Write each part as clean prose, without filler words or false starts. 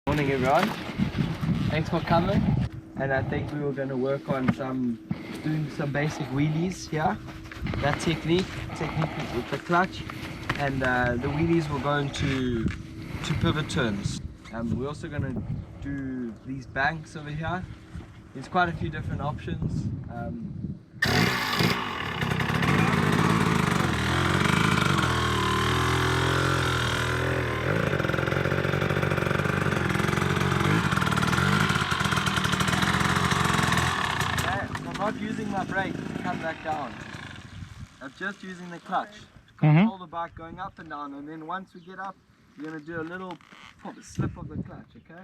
Morning everyone, thanks for coming. And I think we were going to work on doing some basic wheelies here. That technique with the clutch, and the wheelies will go into pivot turns. We're also going to do these banks over here. There's quite a few different options. Not using my brake to come back down. I'm just using the clutch to control the bike going up and down, and then once we get up, we're going to do a little slip of the clutch, okay?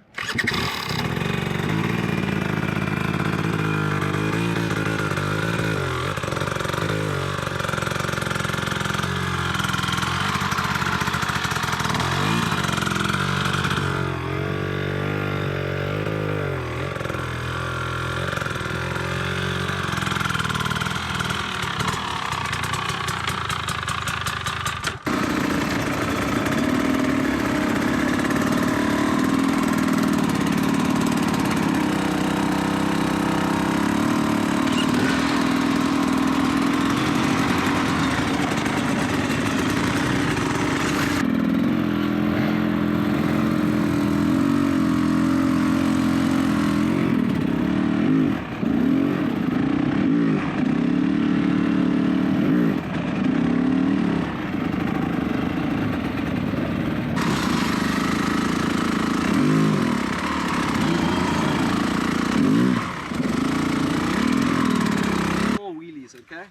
Okay.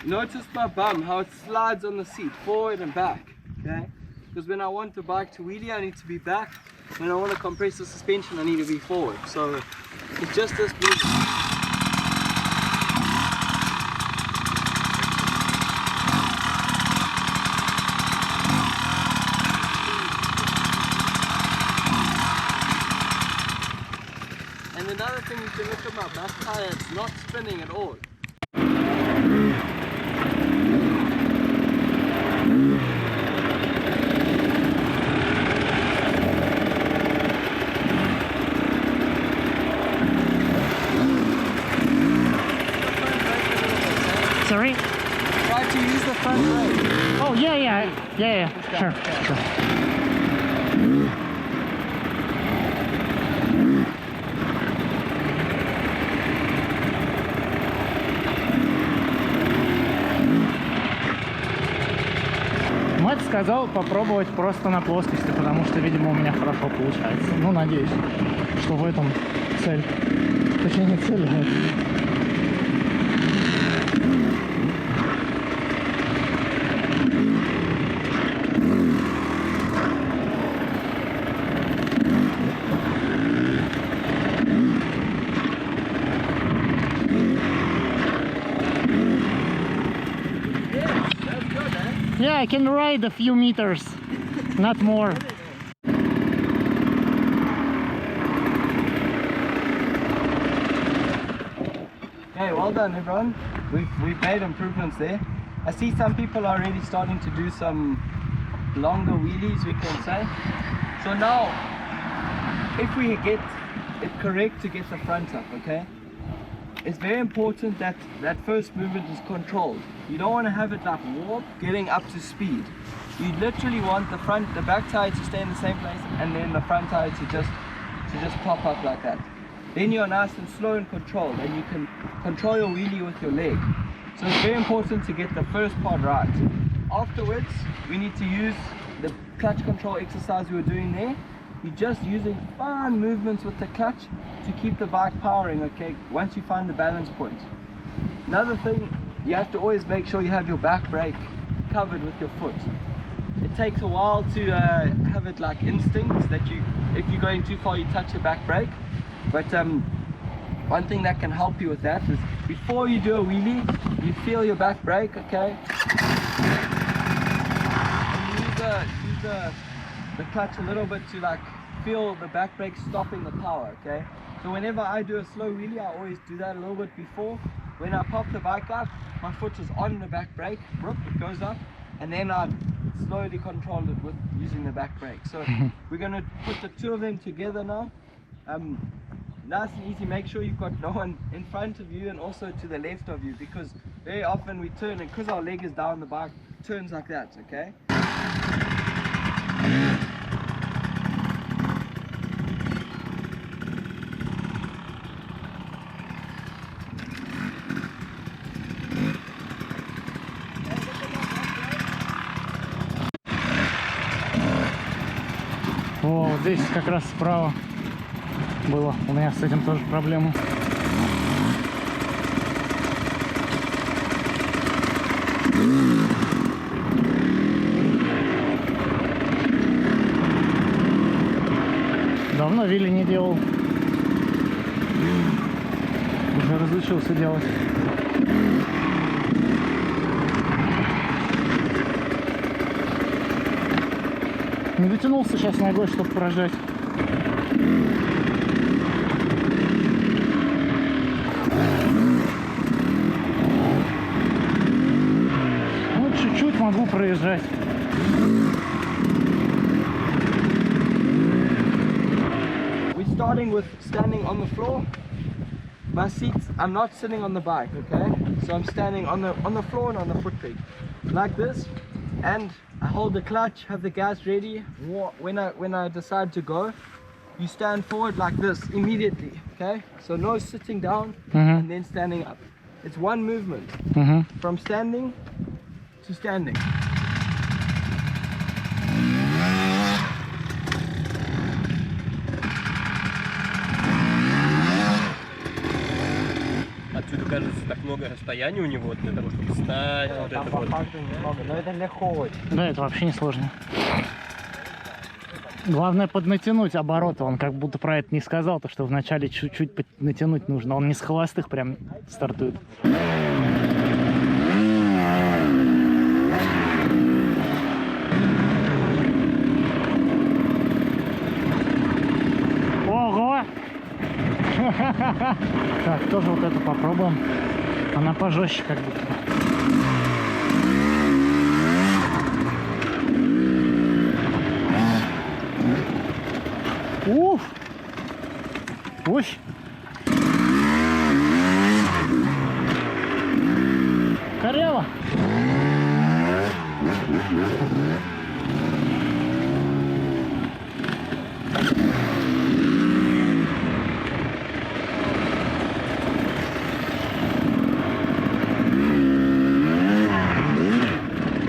Notice my bum, how it slides on the seat, forward and back, okay? Because when I want the bike to wheelie, I need to be back. When I want to compress the suspension, I need to be forward. So it's just this movement. Another thing, you can look at my back tire, it's not spinning at all. Sorry? Try to use the front brake. Oh, yeah, sure. Мэтт сказал попробовать просто на плоскости, потому что, видимо, у меня хорошо получается. Ну, надеюсь, что в этом цель. Точнее, не цель, а... Yeah, I can ride a few meters, not more. Okay, well done everyone. We've made improvements there. I see some people are already starting to do some longer wheelies, we can say. So now, if we get it correct to get the front up, okay? It's very important that that first movement is controlled. You don't want to have it like warp, getting up to speed. You literally want the back tire to stay in the same place, and then the front tire to just pop up like that. Then you're nice and slow and controlled, and you can control your wheelie with your leg. So it's very important to get the first part right. Afterwards, we need to use the clutch control exercise we were doing there. You're just using fine movements with the clutch to keep the bike powering, okay, once you find the balance point. Another thing, you have to always make sure you have your back brake covered with your foot. It takes a while to have it like instinct that if you're going too far, you touch your back brake. But one thing that can help you with that is before you do a wheelie, you feel your back brake, okay? And use the clutch a little bit to like feel the back brake stopping the power, okay? So whenever I do a slow wheelie, I always do that a little bit before. When I pop the bike up, my foot is on the back brake, it goes up, and then I slowly control it with using the back brake. So we're going to put the two of them together now. Nice and easy. Make sure you've got no one in front of you and also to the left of you, because very often we turn, and because our leg is down, the bike turns like that, okay? О, вот здесь как раз справа было. У меня с этим тоже проблемы. Давно вилли не делал. Уже разучился делать. Не дотянулся сейчас ногой, чтобы прожать. Ну, чуть-чуть могу проезжать. We're starting with standing on the floor. My seats, I'm not sitting on the bike, okay? So I'm standing on the floor and on the foot peg, like this, and I hold the clutch, have the gas ready. When I decide to go, you stand forward like this immediately, okay? So no sitting down and then standing up. It's one movement from standing to standing. Отсюда кажется так много расстояния у него для того, чтобы встать. Вот это вот. Но это легко. Да, это вообще не сложно. Главное поднатянуть обороты. Он как будто про это не сказал, то что вначале чуть-чуть натянуть нужно. Он не с холостых прям стартует. Ого! Так, тоже вот эту попробуем. Она пожестче как будто. Уф! Уф! Коряво!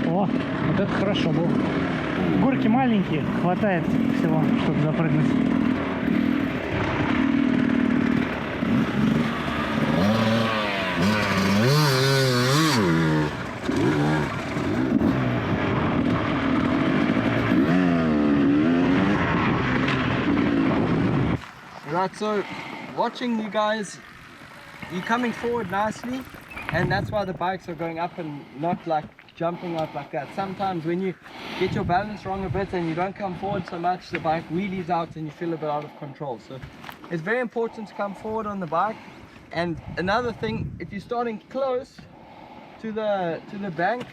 О, вот это хорошо было. Горки маленькие, хватает всего, чтобы запрыгнуть. Right, so watching you guys, you're coming forward nicely, and that's why the bikes are going up and not like jumping out like that. Sometimes when you get your balance wrong a bit and you don't come forward so much, the bike wheelies out and you feel a bit out of control. So it's very important to come forward on the bike. And another thing, if you're starting close to the bank,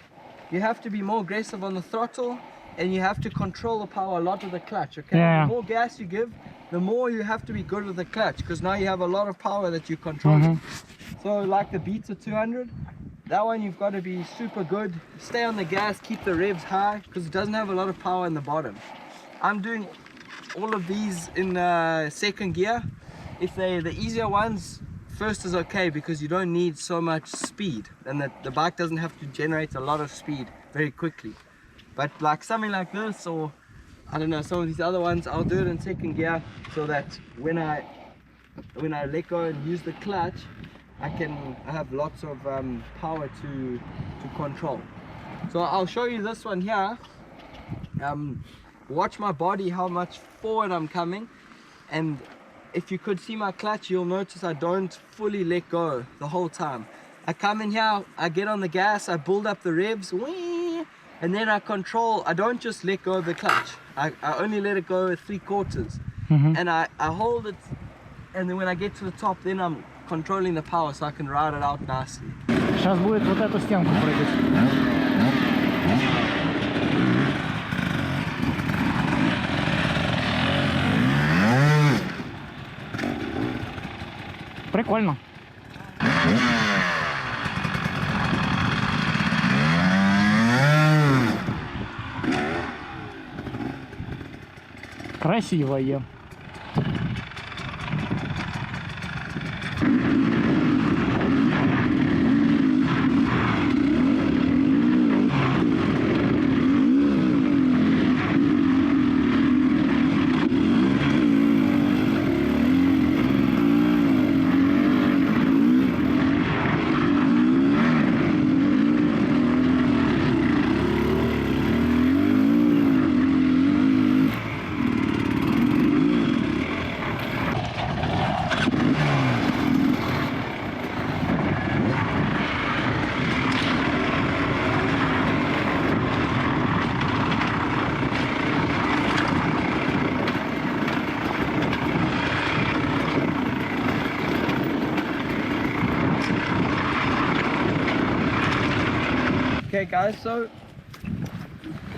you have to be more aggressive on the throttle, and you have to control the power a lot of the clutch, okay? Yeah. The more gas you give, the more you have to be good with the clutch, because now you have a lot of power that you're controlling. So like the Beats of 200, that one you've got to be super good. Stay on the gas, keep the revs high, because it doesn't have a lot of power in the bottom. I'm doing all of these in second gear. If the easier ones, first is okay, because you don't need so much speed, and the bike doesn't have to generate a lot of speed very quickly. But like something like this, or I don't know, some of these other ones, I'll do it in second gear, so that when I let go and use the clutch, I have lots of power to control. So I'll show you this one here. Watch my body, how much forward I'm coming, and if you could see my clutch, you'll notice I don't fully let go the whole time. I come in here, I get on the gas, I build up the revs, whee, and then I control. I don't just let go of the clutch. I only let it go at 3/4, and I hold it and then when I get to the top, then I'm controlling the power so I can ride it out nicely. Сейчас будет вот эту стенку прыгать. Прикольно. Красивое. Okay guys, so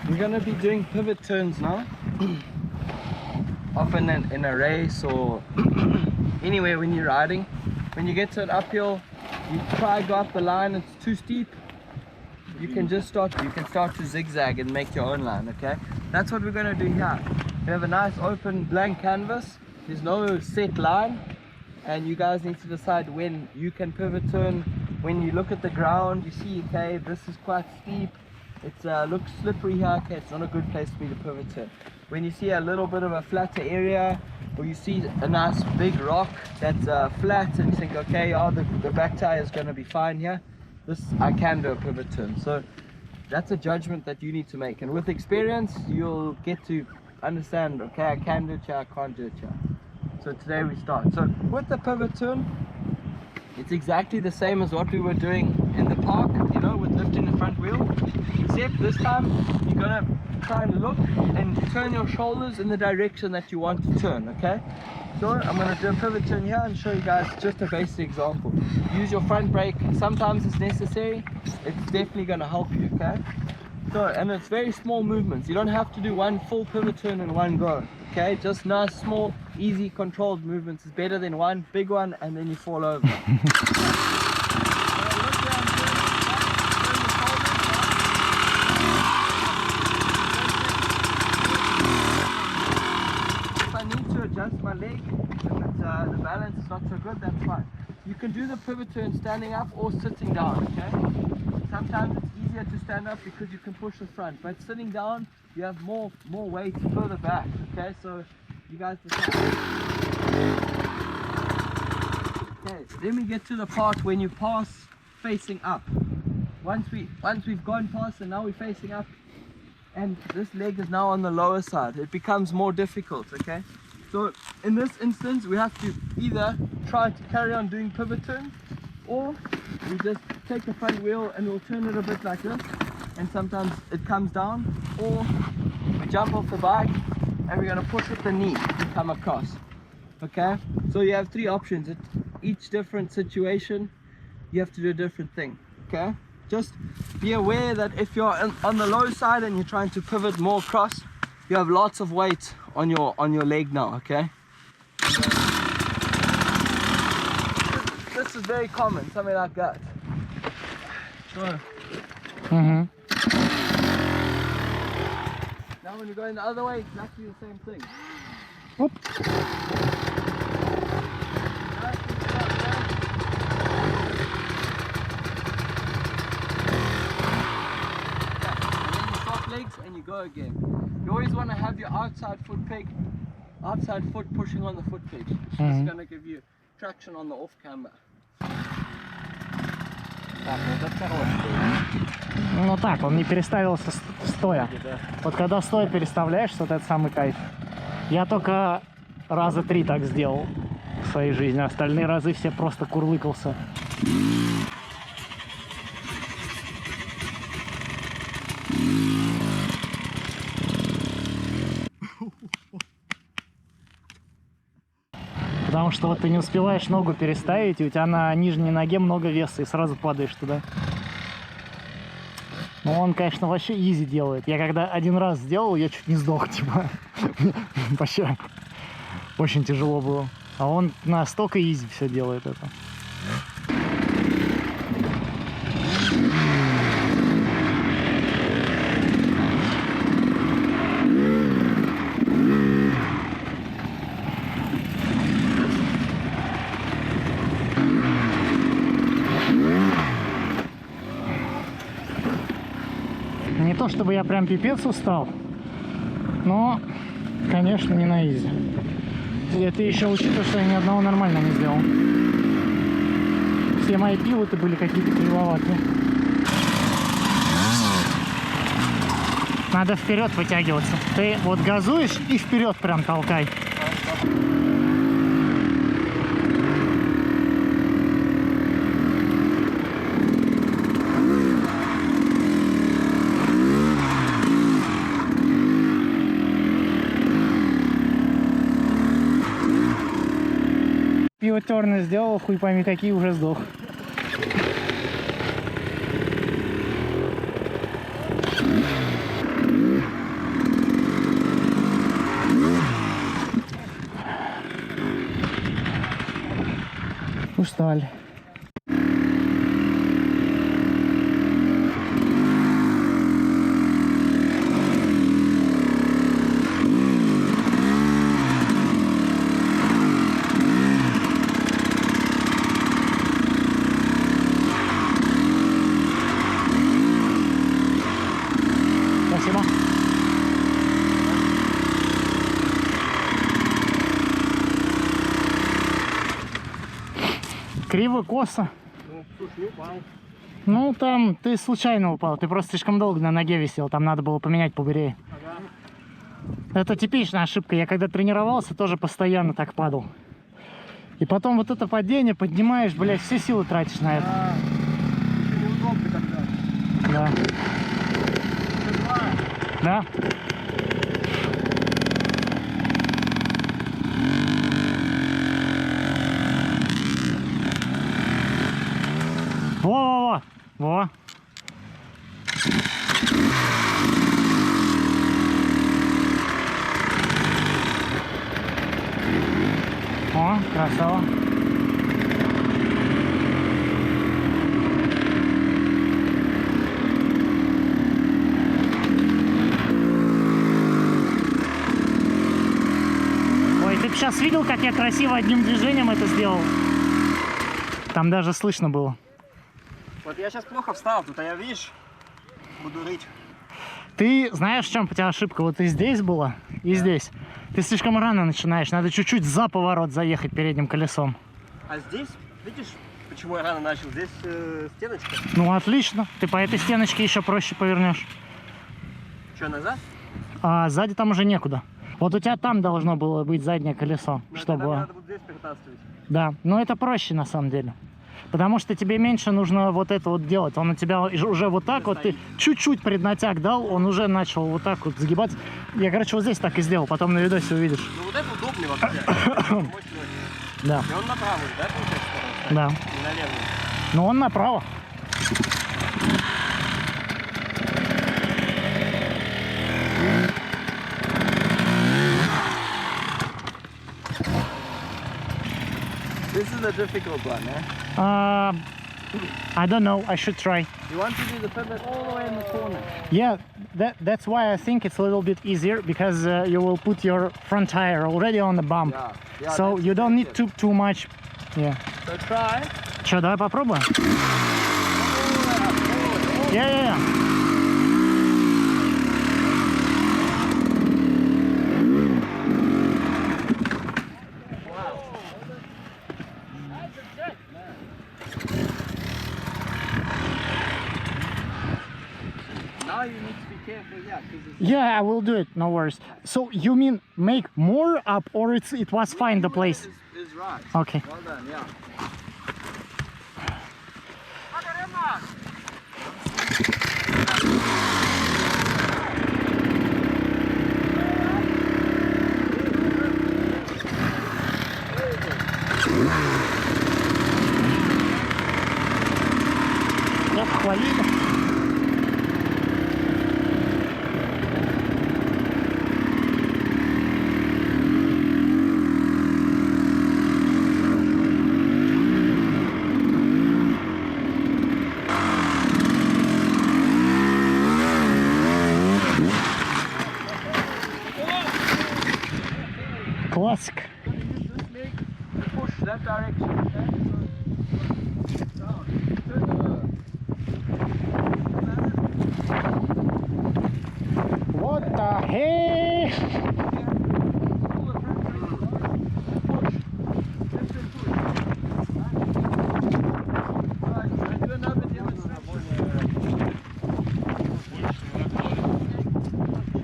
we're going to be doing pivot turns now. Often in a race or anywhere when you're riding. When you get to an uphill, you try go up the line, it's too steep. You can start to zigzag and make your own line, okay? That's what we're going to do here. We have a nice open blank canvas. There's no set line. And you guys need to decide when you can pivot turn. When you look at the ground, you see, okay, this is quite steep. It looks slippery here. Okay, it's not a good place for me to pivot turn. When you see a little bit of a flatter area, or you see a nice big rock that's flat, and you think, okay, oh, the back tire is going to be fine here. This I can do a pivot turn. So that's a judgment that you need to make. And with experience, you'll get to understand, okay, I can do it here, I can't do it here. So today we start. So with the pivot turn, it's exactly the same as what we were doing in the park, you know, with lifting the front wheel. Except this time, you're gonna try and look and turn your shoulders in the direction that you want to turn, okay? So I'm gonna do a pivot turn here and show you guys just a basic example. Use your front brake, sometimes it's necessary, it's definitely gonna help you, okay? So, and it's very small movements. You don't have to do one full pivot turn in one go, okay? Just nice, small, easy, controlled movements is better than one big one and then you fall over. If I need to adjust my leg, if it's, the balance is not so good, that's fine. You can do the pivot turn standing up or sitting down, okay? Sometimes it's easier to stand up because you can push the front, but sitting down you have more weight further back, okay? So you guys decide. Okay, then we get to the part when you pass facing up. Once we've gone past and now we're facing up and this leg is now on the lower side, it becomes more difficult, okay? So in this instance we have to either try to carry on doing pivot turns, or we just take the front wheel and we'll turn it a bit like this, and sometimes it comes down, or we jump off the bike and we're going to push with the knee to come across, okay? So you have three options. At each different situation you have to do a different thing, okay? Just be aware that if you're on the low side and you're trying to pivot more across, you have lots of weight on your leg now, okay? This is very common, something like that. So, now when you're going the other way, exactly the same thing. Oop. Legs and you go again. You always want to have your outside foot pushing on the foot peg. It's just going to give you traction on the off camber. Ну так, он не переставился стоя. Вот когда стоя переставляешься, вот это самый кайф. Я только раза 3 так сделал в своей жизни, остальные разы все просто курлыкался. Потому Потому что вот ты не успеваешь ногу переставить, и у тебя на нижней ноге много веса, и сразу падаешь туда. Ну, он, конечно, вообще изи делает. Я когда один раз сделал, я чуть не сдох, типа. Вообще очень тяжело было. А он настолько изи все делает это. Не то чтобы я прям пипец устал, но, конечно, не на изи. И это еще учитывая, что я ни одного нормально не сделал. Все мои пилоты были какие-то кривоватые. Надо вперед вытягиваться. Ты вот газуешь и вперед прям толкай. Пивотерны сделал, хуй пойми какие, уже сдох. Устали. Спасибо. Криво, косо. Ну, слушай, не упал. Ну, там ты случайно упал. Ты просто слишком долго на ноге висел. Там надо было поменять побурее. Ага. Это типичная ошибка. Я когда тренировался, тоже постоянно так падал. И потом вот это падение поднимаешь, блядь, все силы тратишь на это. Неудобно тогда. Да. Да. Во-во-во! Во! О, красава! Ой, ты бы сейчас видел, как я красиво одним движением это сделал? Там даже слышно было. Вот я сейчас плохо встал, тут, а я, видишь, буду рыть. Ты знаешь, в чем у тебя ошибка? Вот и здесь была, и здесь. Ты слишком рано начинаешь. Надо чуть-чуть за поворот заехать передним колесом. А здесь, видишь, почему я рано начал? Здесь стеночка. Ну, отлично. Ты по этой стеночке еще проще повернешь. Что, назад? А сзади там уже некуда. Вот у тебя там должно было быть заднее колесо, Ну, чтобы... тогда надо будет здесь перетаскивать. Да, но это проще на самом деле. Потому что тебе меньше нужно вот это вот делать. Он у тебя уже вот так вот, ты чуть-чуть преднатяг дал, он уже начал вот так вот загибаться. Я, короче, вот здесь так и сделал, потом на видосе увидишь. Ну вот это удобный вообще. Да. И он на правую, да, получается? Да. Не на левую. Но он направо. This is a difficult one, eh? I don't know. I should try. You want to do the pivot all the way in the corner. Yeah, that's why I think it's a little bit easier because you will put your front tire already on the bump. Yeah, So that's you don't need effective. too much. Yeah. So try. Че, давай попробуем? Yeah. Now you need to be careful, yeah, because it's Yeah, I will do it. No worries. So you mean make more up, or it was fine the place? is right. Okay. Well done, yeah. своими. Классика. What the heck?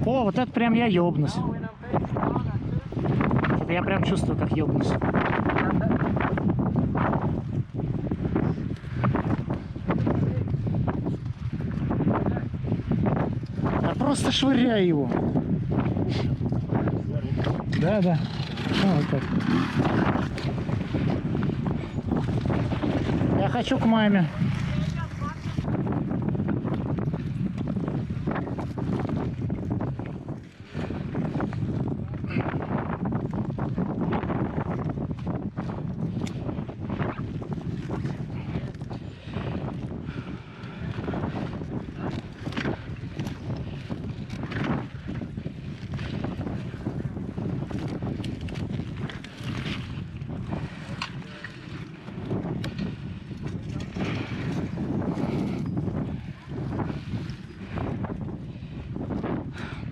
О, вот это прям я ёбнусь. Это я прям чувствую, как ёбнусь. Я просто швыряю его. Да, да. Вот так. Я хочу к маме.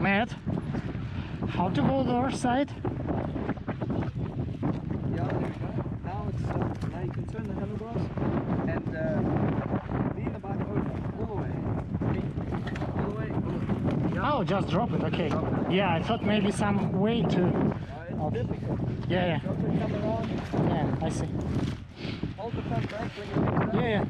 Matt, how to go to the other side? Yeah, there we go. Now it's now you can turn the handlebars and lean the back over all the way. All the way. Yeah. Oh, just drop it. Okay. Yeah, I thought maybe some way to. It's difficult. Yeah, Drop it, come around. yeah. Yeah, I see. Hold the front back when you make that. Yeah, yeah.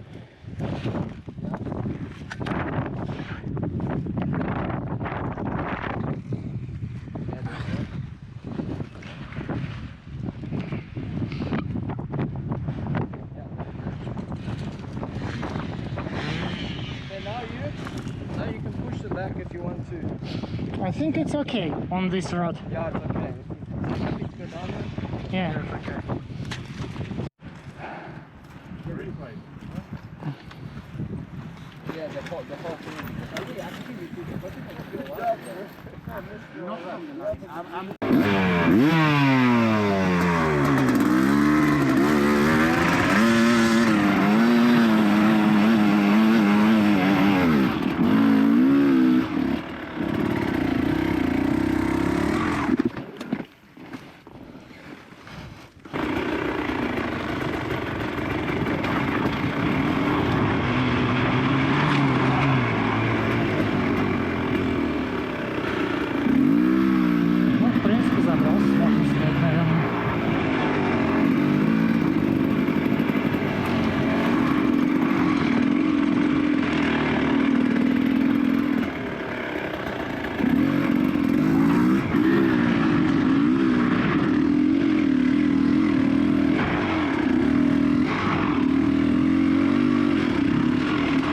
Now you can push it back if you want to. I think it's okay on this road. Yeah, it's okay. If you go down there, Yeah. it's okay. Yeah, the whole thing. Ну, в принципе, забрался, можно сказать, наверное.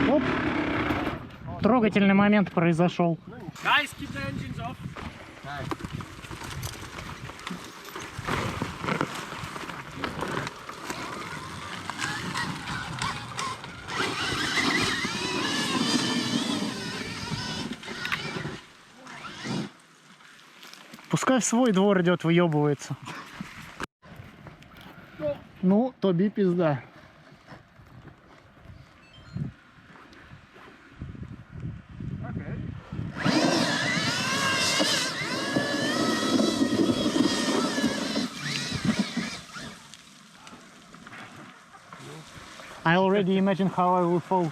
Оп! Трогательный момент произошел. Guys, keep the engines off. Пускай в свой двор идет, выебывается. Ну, тоби пизда. I already imagine how I will fall.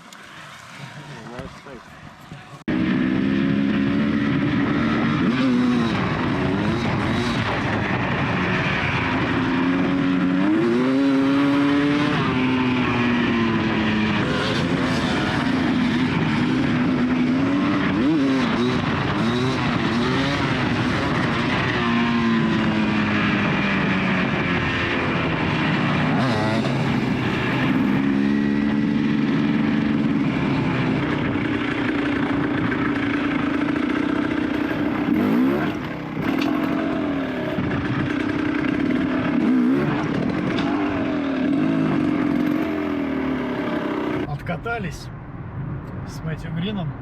покатались с Мэтью Грином.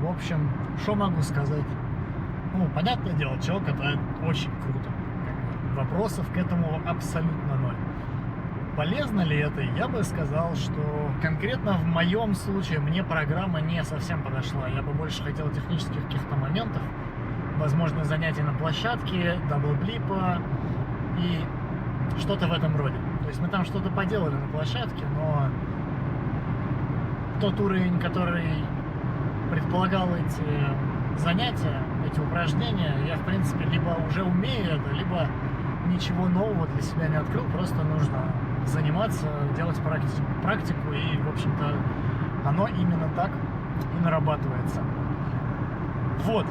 В общем, что могу сказать? Ну, понятное дело, человек катает очень круто. Вопросов к этому абсолютно ноль. Полезно ли это? Я бы сказал, что конкретно в моем случае мне программа не совсем подошла. Я бы больше хотел технических каких-то моментов, возможно, занятий на площадке, даблблипа и что-то в этом роде. То есть мы там что-то поделали на площадке, но тот уровень, который предполагал эти занятия, эти упражнения, я, в принципе, либо уже умею это, либо ничего нового для себя не открыл, просто нужно заниматься, делать практику, и, в общем-то, оно именно так и нарабатывается. Вот.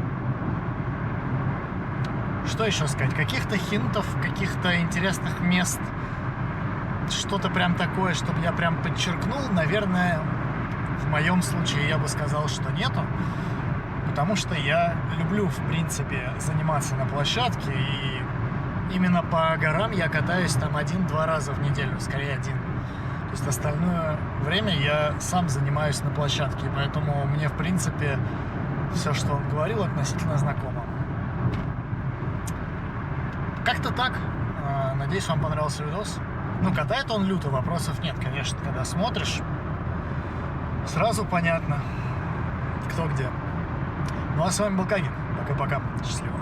Что еще сказать? Каких-то хинтов, каких-то интересных мест, что-то прям такое, чтобы я прям подчеркнул, наверное, в моем случае я бы сказал, что нету, потому что я люблю, в принципе, заниматься на площадке, и именно по горам я катаюсь там 1-2 раза в неделю, скорее один. То есть остальное время я сам занимаюсь на площадке, поэтому мне, в принципе, все, что он говорил, относительно знакомо. Как-то так. Надеюсь, вам понравился видос. Ну, катает он люто, вопросов нет, конечно. Когда смотришь, сразу понятно, кто где. Ну, а с вами был Кагин. Пока-пока. Счастливо.